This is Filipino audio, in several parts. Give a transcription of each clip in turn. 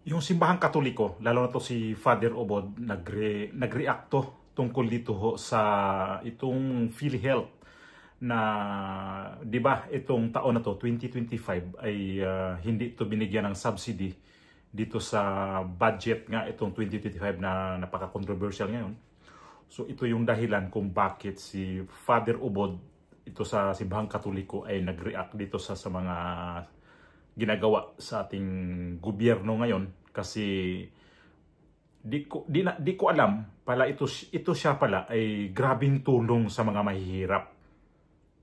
Yung simbahang Katoliko, lalo na to si Father Obod, nagreakto tungkol dito ho sa itong PhilHealth na 'di ba itong taon na to 2025 ay hindi to binigyan ng subsidy dito sa budget nga itong 2025 na napaka-controversial ngayon. So ito yung dahilan kung bakit si Father Obod ito sa simbahang Katoliko ay nag-react dito sa mga ginagawa sa ating gobyerno ngayon kasi di ko alam pala ito siya pala ay grabing tulong sa mga mahihirap.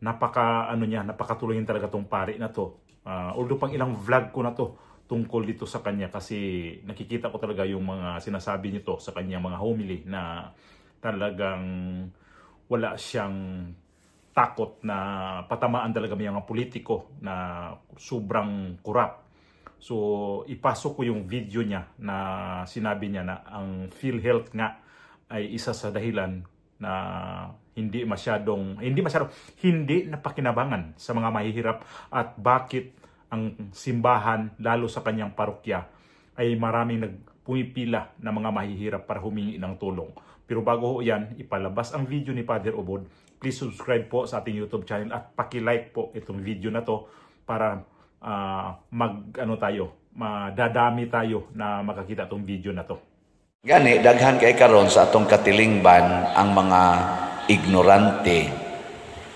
Napakatulungin talaga tong pari na to. Although pang ilang vlog ko na to tungkol dito sa kanya kasi nakikita ko talaga yung mga sinasabi nito sa kanya mga homily na talagang wala siyang takot na patamaan talaga may mga politiko na sobrang kurap. So ipasok ko yung video niya na sinabi niya na ang PhilHealth nga ay isa sa dahilan na hindi napakinabangan sa mga mahihirap at bakit ang simbahan lalo sa kanyang parokya ay maraming nagpumipila na mga mahihirap para humingi ng tulong. Pero bago ho yan, ipalabas ang video ni Father Obod, please subscribe po sa ating YouTube channel at paki-like po itong video na to para madadami tayo na makakita itong video na to. Gani, daghan kay karon sa atong katilingban ang mga ignorante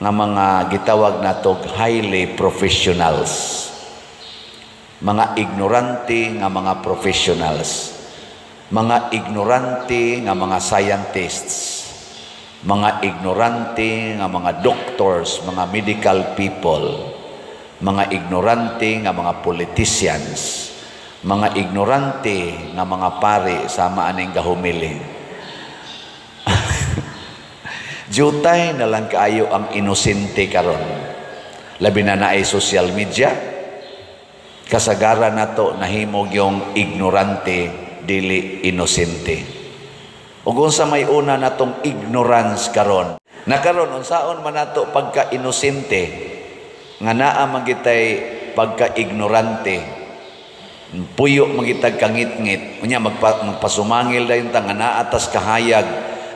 nga mga gitawag natog highly professionals. Mga ignorante nga mga professionals. Mga ignorante nga mga scientists. Mga ignorante nga mga doctors, mga medical people. Mga ignorante nga mga politicians. Mga ignorante nga mga pari sama aning gahumili. Jutay na lang kaayo ang inosente karon. Labi na ay social media. Kasagaran nato nahimog yung ignorante dili inosente. Ug unsa may una natong ignorance karon. Nakaron unsaon man nato pagka inosente nga naa magitay pagka-ignorante, puyo magitag kangit-ngit, unya magpasumangil dayon ta nga naa atas kahayag.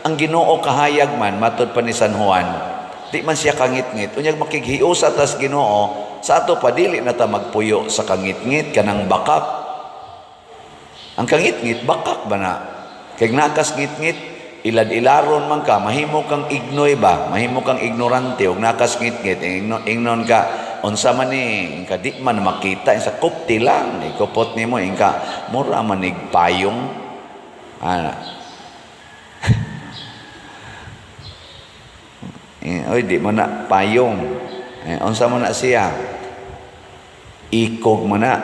Ang Ginoo kahayag man matud pa ni San Juan, di man siya kangit-ngit. Unya makighius atas Ginoo, sa ato pa dili na ta magpuyo sa kangit-ngit kanang bakak. Ang kangit-ngit bakak ba na? Kay nakas ngit-ngit, ilad-ilaron man ka, mahimo kang ignoy ba? Mahimo kang ignorante ug nakas ngit-ngit, ingnon ka unsa man ni ka di man makita sa kupti lang, ikupot nimo ingka mura man payong. Oy di man na payong. Unsa man na siya? Ikog man na.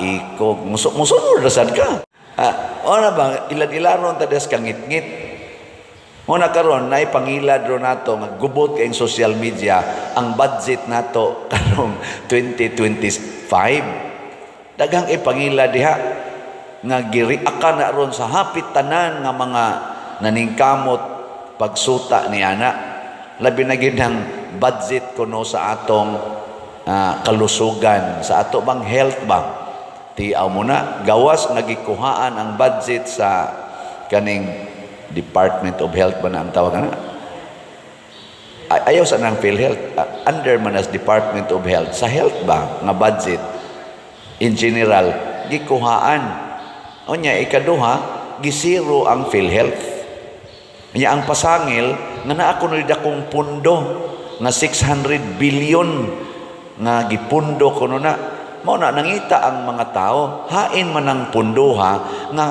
Ikog musunod ra sad ka. Ona bang ilad-ilaron tadas kang ngit-ngit. Muna karon nay pangilad ro nato nga gubot kay social media ang budget nato karong 2025. Daghang ipangilad diha nga giriakan na ron sa hapit tanan nga mga naningkamot pagsuta ni ana. Labi na gid ang budget kuno sa atong kalusugan, sa ato bang health ba. Tiaw mo na, gawas nagikuhaan ang budget sa kaning Department of Health ba na ang tawag na? Ayaw sa nang PhilHealth. Under man as Department of Health. Sa health ba nga budget? In general, gikuhaan. O niya, ikaduha, gisiro ang PhilHealth. Niya ang pasangil, nga naakunod akong pundo, nga 600 billion, nga gipundo ko na. Mao na nangita ang mga tao, hain man ang punduha, nga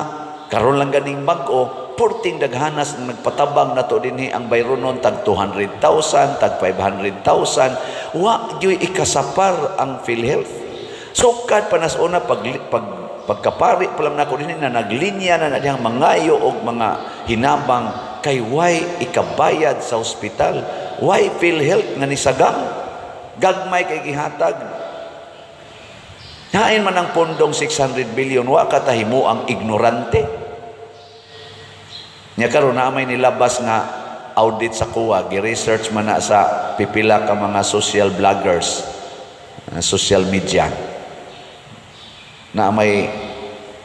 karon lang ganing bag-o, porting daghanas na nagpatabang na to dinhi ang bayronon tag 200,000, tag 500,000. Wa gyoy ikasapar ang PhilHealth. Sukad panas una pagkapari pa lang nako dinhi na naglinya na diyang mangayo og mga hinabang kay why ikabayad sa ospital. Why PhilHealth nga nisagang gagmay kay gihatag. Hain man ang pondong 600 billion wa katahimo ang ignorante. Nya karon na may nilabas nga audit sa kuwa, gi-research man na sa pipila ka mga social bloggers, social media. na may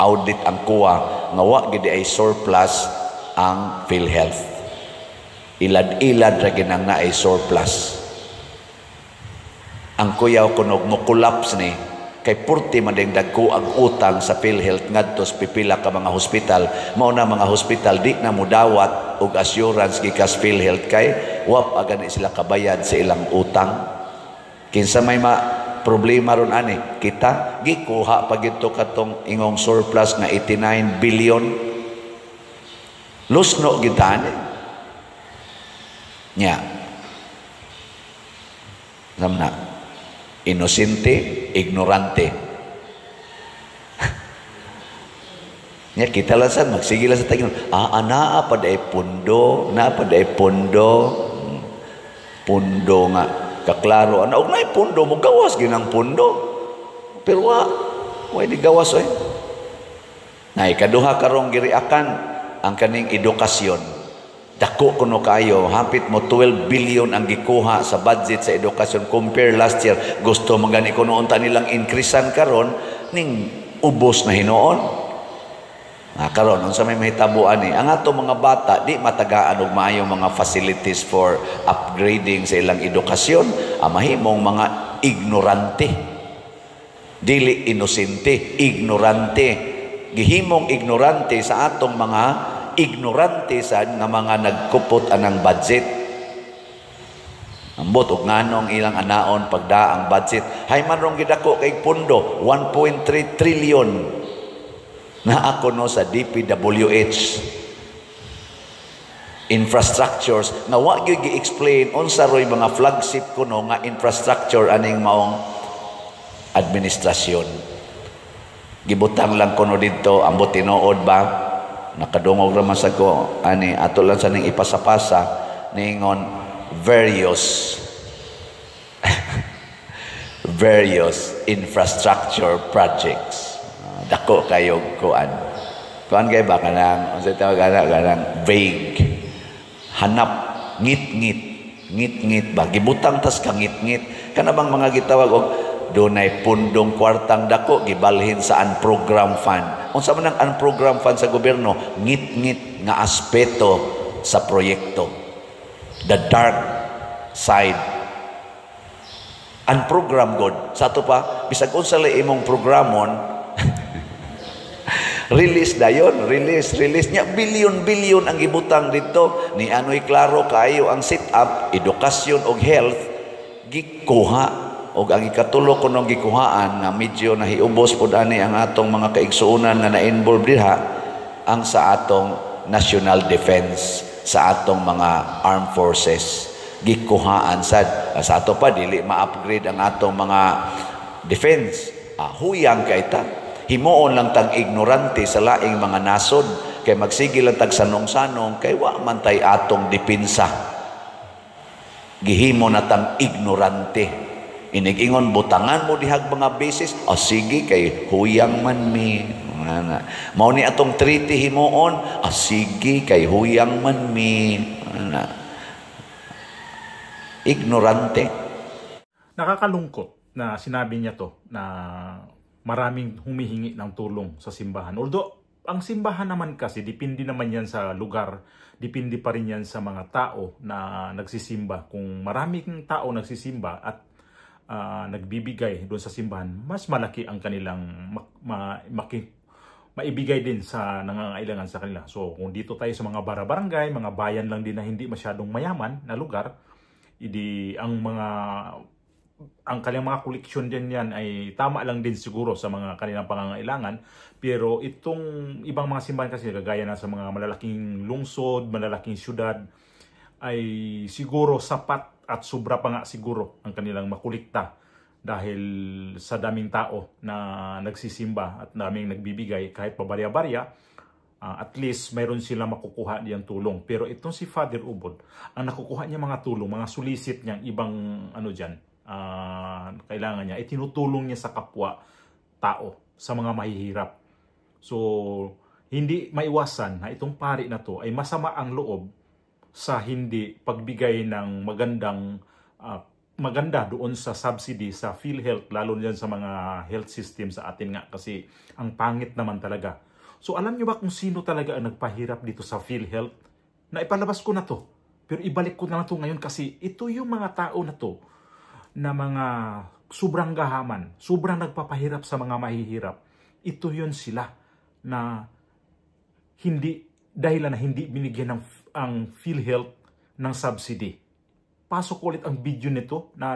audit ang kuwa nga wa gid ay surplus ang PhilHealth. Ilad-ilad ra ginang na ay surplus. Ang kuyaw kunog mo collapse ni kay purti man ding dagko ang utang sa PhilHealth ngadto sa pipila ka mga hospital. Mao na mga hospital di na mudawat og assurance gikas PhilHealth kay wa pa gani sila kabayad sa ilang utang. Kinsa may problema ron ani, kita gikuha pa gito katong ingong surplus nga 89 billion. Lusno gitani. Nya. Namna. Inosente, ignorante. Nya kita lasan magsige lang sa tagin. Naa pa day pundo, pundo nga kaklaro ana og nay pundo mo gawas ginang pundo. Pero wa di gawas oy. Nay kaduha karong giriakan ang kaning edukasyon. Dako kuno kayo, hapit mo 12 billion ang gikuha sa budget sa edukasyon compare last year. Gusto magani kuno unta nilang increasean karon ning ubos na hinuon. Karon unsa may mahitabuan ni ang ato mga bata di matagaan og maayong mga facilities for upgrading sa ilang edukasyon, mahimong mga ignorante. Dili inosente, ignorante. Gihimong ignorante sa atong mga ignorante sa nga mga nagkupot anang budget. Ambot og nganong ilang anaon pagda ang budget. Hay man rong gidako kay pundo 1.3 trillion na ako no sa DPWH infrastructures nga wa gyud gi-explain unsa roy mga flagship kuno nga infrastructure aning maong administrasyon. Gibutang lang kuno didto ambot tinuod ba nakadungog ra man sa ko ani ato lang sa ning ipasapasa ningon various infrastructure projects. Dako kayo kuan kay ba kanang unsa tawag kanang vague hanap ngit ba gibutang tas ka ngit kana bang mga gitawag og dunay pundong kwartang dako gibalhin sa unprogram fund. Unsa man ang unprogram fund sa gobyerno? Ngit nga aspeto sa proyekto. The dark side. Unprogram god. Sa ato pa bisag unsa lay imong programon release dayon, release nya bilyon ang gibutang dito ni ano'y klaro kayo ang sit up edukasyon og health gikuha og ang ikatulo kunong gikuhaan nga medyo nahiubos pud ani ang atong mga kaigsuonan nga na-involve diha ang sa atong national defense sa atong mga armed forces gikuhaan sad sa ato pa dili ma-upgrade ang atong mga defense huyang kay ta himuon lang tag ignorante sa laing mga nasod kay magsige lang tag sanong-sanong kay wa man tay atong depensa gihimo na tang ignorante. Inig-ingon butangan mo dihag mga basis sige kay huyang man mi mao ni atong treaty himuon sige kay huyang man mi ignorante. Nakakalungkot na sinabi niya to na maraming humihingi ng tulong sa simbahan. Although ang simbahan naman kasi depende naman yan sa lugar, depende pa rin yan sa mga tao na nagsisimba. Kung maraming tao nagsisimba at nagbibigay doon sa simbahan, mas malaki ang kanilang maibigay din sa nangangailangan sa kanila. So kung dito tayo sa mga barangay, mga bayan lang din na hindi masyadong mayaman na lugar, ang kanilang mga koleksyon din yan ay tama lang din siguro sa mga kanilang pangangailangan. Pero itong ibang mga simbahan kasi kagaya na sa mga malalaking lungsod, malalaking syudad, ay siguro sapat at sobra pa nga siguro ang kanilang makulikta dahil sa daming tao na nagsisimba at daming nagbibigay kahit pabarya-barya. At least mayroon sila makukuha niyang tulong. Pero itong si Father Ubod, ang nakukuha niya mga tulong, mga sulisit niyang ibang kailangan niya, itinutulong niya sa kapwa tao, sa mga mahihirap. So, hindi maiwasan na itong pari na to ay masama ang loob sa hindi pagbigay ng magandang maganda doon sa subsidy sa PhilHealth, lalo diyan sa mga health system sa atin nga kasi ang pangit naman talaga. So alam nyo ba kung sino talaga ang nagpahirap dito sa PhilHealth? Na ipalabas ko na to, pero ibalik ko na to ngayon kasi ito yung mga tao na to na mga sobrang gahaman, sobrang nagpapahirap sa mga mahihirap. Ito yun sila na hindi, dahilan na hindi binigyan ng ang PhilHealth ng subsidy. Pasok ulit ang video nito na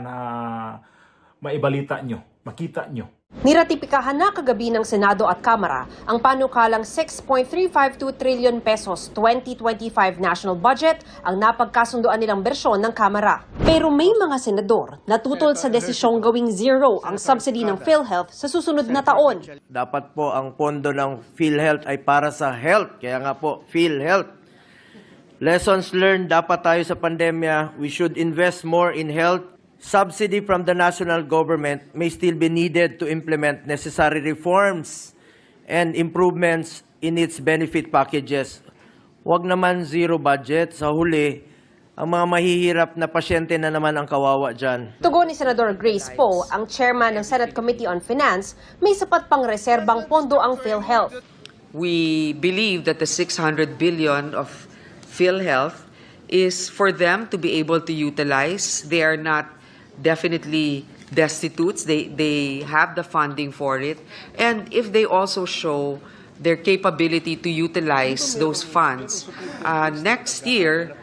maibalita nyo, makita nyo. Niratipikahan na kagabi ng Senado at Kamara ang panukalang 6.352 trillion pesos 2025 national budget ang napagkasunduan nilang bersyon ng Kamara. Pero may mga senador na tutol sa desisyong gawing zero ang subsidy ng PhilHealth sa susunod na taon. Dapat po ang pondo ng PhilHealth ay para sa health, kaya nga po PhilHealth. Lessons learned, dapat tayo sa pandemya, we should invest more in health. Subsidy from the national government may still be needed to implement necessary reforms and improvements in its benefit packages. Huwag naman zero budget. Sa huli, ang mga mahihirap na pasyente na naman ang kawawa dyan. Tugon ni Senador Grace Poe, ang chairman ng Senate Committee on Finance, may sapat pang reserbang pondo ang PhilHealth. We believe that the 600 billion of PhilHealth is for them to be able to utilize. They are not definitely destitute. They have the funding for it. And if they also show their capability to utilize those funds, next year,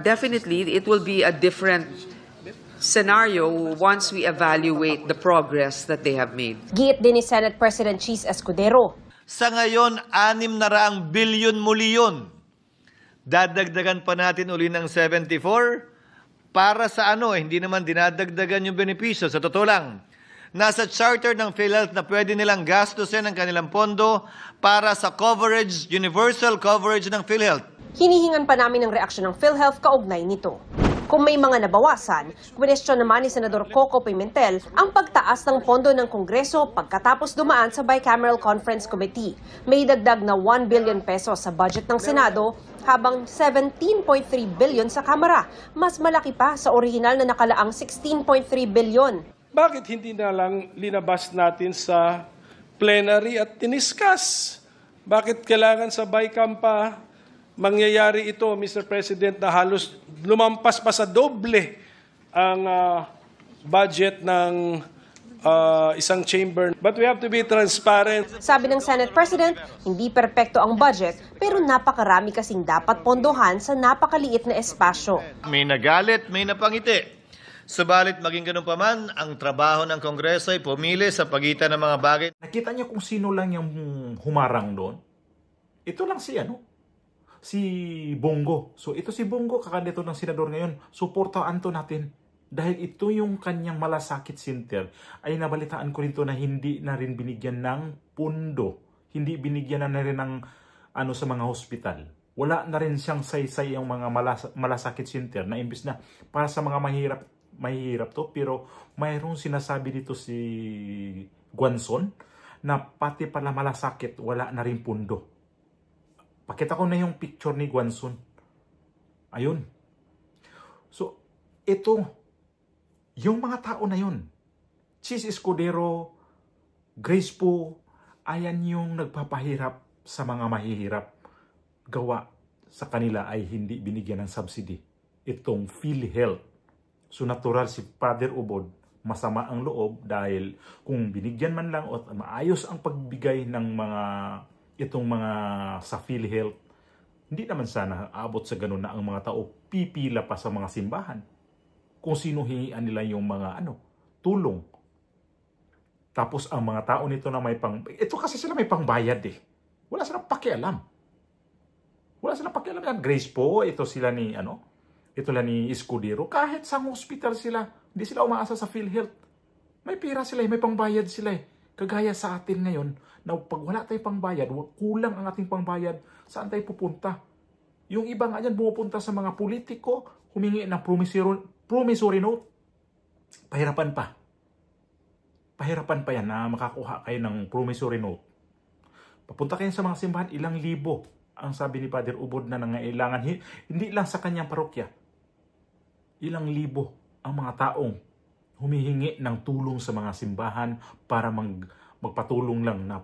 definitely it will be a different scenario once we evaluate the progress that they have made. Giit din ni Senate President Cheese Escudero. Sa ngayon, 600 bilyon muli yun. Dadagdagan pa natin uli ng 74 para sa hindi naman dinadagdagan yung benepisyo. Sa totoo lang, nasa charter ng PhilHealth na pwede nilang gastusin ang kanilang pondo para sa coverage, universal coverage ng PhilHealth. Hinihingan pa namin ng reaksyon ng PhilHealth kaugnay nito. Kung may mga nabawasan, kwestiyon naman ni Senador Coco Pimentel ang pagtaas ng pondo ng Kongreso pagkatapos dumaan sa Bicameral Conference Committee. May dagdag na 1 billion pesos sa budget ng Senado habang 17.3 billion sa Kamara. Mas malaki pa sa orihinal na nakalaang 16.3 billion. Bakit hindi na lang linabas natin sa plenary at tiniskas? Bakit kailangan sa Bicam pa mangyayari ito, Mr. President, na halos lumampas pa sa doble ang budget ng isang chamber. But we have to be transparent. Sabi ng Senate President, hindi perpekto ang budget pero napakarami kasing dapat pondohan sa napakaliit na espasyo. May nagalit, may napangiti. Subalit maging ganun pa man, ang trabaho ng Kongreso ay pumili sa pagitan ng mga bagay. Nakita niyo kung sino lang yung humarang doon? Ito lang si Bongo. So ito si Bongo, kakandidato ng senador ngayon. Suportaan to natin. Dahil ito yung kanyang malasakit center, ay nabalitaan ko rito na hindi na rin binigyan ng pundo. Hindi binigyan na rin ng sa mga hospital. Wala na rin siyang saysay yung mga malasakit center na imbis na para sa mga mahihirap to. Pero mayroong sinasabi dito si Guanzon na pati pala malasakit, wala na rin pundo. Pakita ko na yung picture ni Guanzon. Ayun. So, ito, yung mga tao na yun, Cheese Escudero, Grace Poe, ayan yung nagpapahirap sa mga mahihirap. Gawa sa kanila ay hindi binigyan ng subsidy. Itong PhilHealth. So, natural si Father Ubod, masama ang loob dahil kung binigyan man lang o maayos ang pagbigay ng itong mga sa PhilHealth, hindi naman sana aabot sa ganun na ang mga tao pipila pa sa mga simbahan. Kung sino hingian nila yung mga tulong. Tapos ang mga tao nito na may ito kasi sila may pangbayad eh. Wala silang pakialam. Wala silang pakialam yan. Grace Poe, ito sila ni ito lang ni Escudero. Kahit sa hospital sila, hindi sila umaasa sa PhilHealth. May pira sila, may pangbayad sila eh. Kagaya sa atin ngayon, na pag wala tayong pangbayad, kulang ang ating pangbayad, saan tayo pupunta? Yung iba nga yan, pumupunta sa mga politiko, humingi ng promissory note. Pahirapan pa. Pahirapan pa yan na makakuha kayo ng promissory note. Papunta kayo sa mga simbahan, ilang libo ang sabi ni Father Ubod na nangailangan. Hindi lang sa kanyang parokya. Ilang libo ang mga taong humihingi ng tulong sa mga simbahan para magpatulong lang na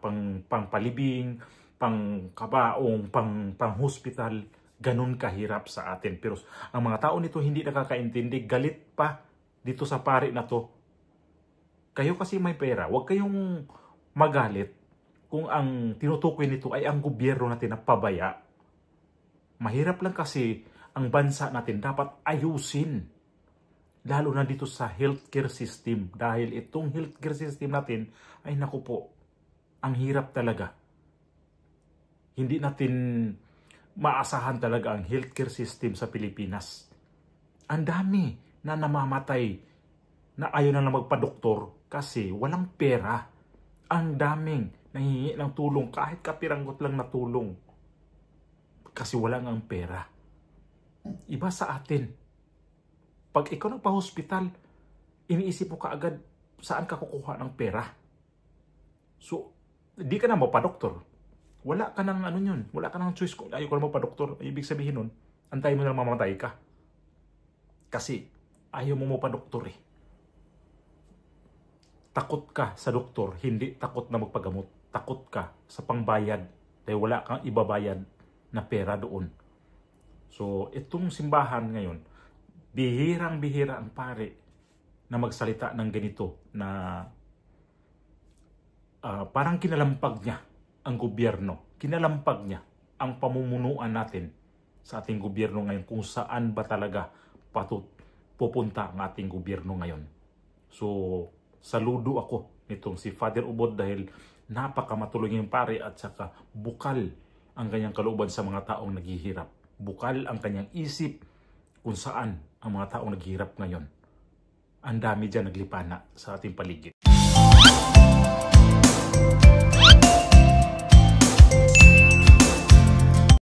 pangpalibing, pangkabaong, panghospital, ganun kahirap sa atin. Pero ang mga tao nito hindi nakakaintindi, galit pa dito sa pari na to. Kayo kasi may pera, huwag kayong magalit kung ang tinutukoy nito ay ang gobyerno natin na pabaya. Mahirap lang kasi ang bansa natin dapat ayusin. Lalo na dito sa healthcare system. Dahil itong healthcare system natin ay naku po, ang hirap talaga. Hindi natin maasahan talaga ang healthcare system sa Pilipinas. Ang dami na namamatay na ayaw na lang magpa-doktor kasi walang pera. Ang daming nahihingi ng tulong kahit kapiranggot lang na tulong kasi wala ang pera. Iba sa atin. Pag ikaw nagpa-hospital, iniisip mo kaagad saan ka kukuha ng pera. So, di ka na magpa-doktor. Wala ka ng wala ka ng choice kung ayaw ka na magpa-doktor. Ibig sabihin nun, antay mo na mamatay ka. Kasi ayaw mo magpa-doktor eh. Takot ka sa doktor, hindi takot na magpagamot. Takot ka sa pangbayad dahil wala kang ibabayad na pera doon. So, itong simbahan ngayon, bihirang-bihira ang pare na magsalita ng ganito na parang kinalampag niya ang gobyerno. Kinalampag niya ang pamumunuan natin sa ating gobyerno ngayon kung saan ba talaga pupunta ang ating gobyerno ngayon. So, saludo ako nitong si Father Ubod dahil napakamatulog yung pare at saka bukal ang kanyang kalooban sa mga taong naghihirap. Bukal ang kanyang isip kung saan ang mga taong naghihirap ngayon. Ang dami dyan naglipana sa ating paligid.